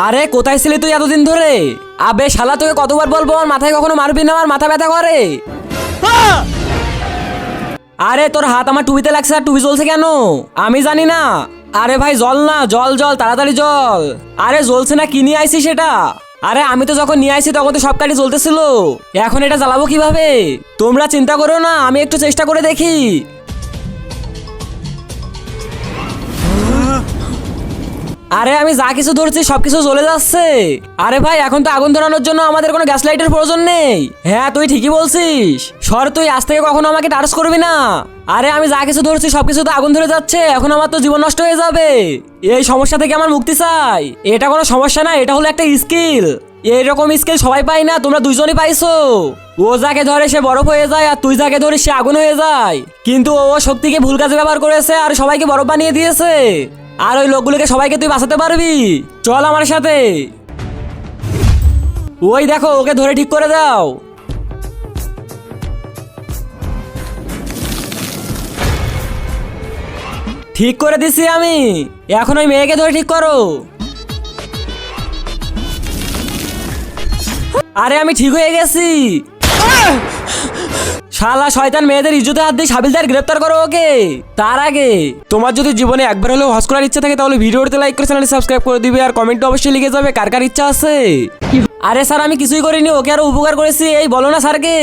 আরে কোথায় ছিলি তুই এতদিন ধরে? আবে শালা তোকে কতবার বলবো আমার মাথায় কখনো মারবি না, আমার মাথা ব্যথা করে। আরে তোর হাত আমার টুপিতে লাগছে আর টুপি জ্বলছে কেন? আমি জানি না। আরে ভাই জল না, জল জল তাড়াতাড়ি জল। আরে জ্বলছে না, কি নিয়ে আইছি সেটা? আরে আমি তো যখন নিয়ে আইছি তখন তো সব কাঠি জ্বলতেছিল, এখন এটা জ্বালাবো কিভাবে? তোমরা চিন্তা করো না, আমি একটু চেষ্টা করে দেখি। আরে আমি যা কিছু ধরছি সবকিছু জ্বলে যাচ্ছে। আরে ভাই এখন তো আগুন ধরানোর জন্য আমাদের কোনো গ্যাস লাইটের প্রয়োজন নেই। হ্যাঁ তুই ঠিকই বলছিস। সর, তুই আজ থেকে কখনো আমাকে টাচ করবি না। আরে আমি যা কিছু ধরছি সবকিছু তো আগুন ধরে যাচ্ছে, এখন আমার তো জীবন নষ্ট হয়ে যাবে। এই সমস্যা থেকে আমার মুক্তি চাই। এটা কোনো সমস্যা না, এটা হলো একটা স্কিল। এইরকম স্কিল সবাই পায় না, তোমরা দুইজনই পাইছো। ও যাকে ধরে সে বরফ হয়ে যায় আর তুই যাকে ধরে সে আগুন হয়ে যায়। কিন্তু ও শক্তিকে ভুল কাজে ব্যবহার করেছে আর সবাইকে বরফ বানিয়ে দিয়েছে। আর ওই লোকগুলোকে সবাইকে তুই বাঁচাতে পারবি? চল আমার সাথে। ওই দেখো, ওকে ধরে ঠিক করে দাও। ঠিক করে দিছি আমি, এখন ওই মেয়েকে ধরে ঠিক করো। আরে আমি ঠিক হয়ে গেছি। শালা শয়তান মেয়েদের ইজ্জতে হাত দিয়ে সাবিলদার গ্রেফতার করো ওকে। তার আগে তোমার যদি জীবনে একবার হলেও হজ করার ইচ্ছা থাকে তাহলে ভিডিওতে লাইক করে চ্যানেল সাবস্ক্রাইব করে দিবে আর কমেন্টে অবশ্যই লিখে যাবে কার কার ইচ্ছা আছে। আরে স্যার আমি কিছুই করিনি, ওকে আরো উপকার করেছি, এই বলো না স্যারকে।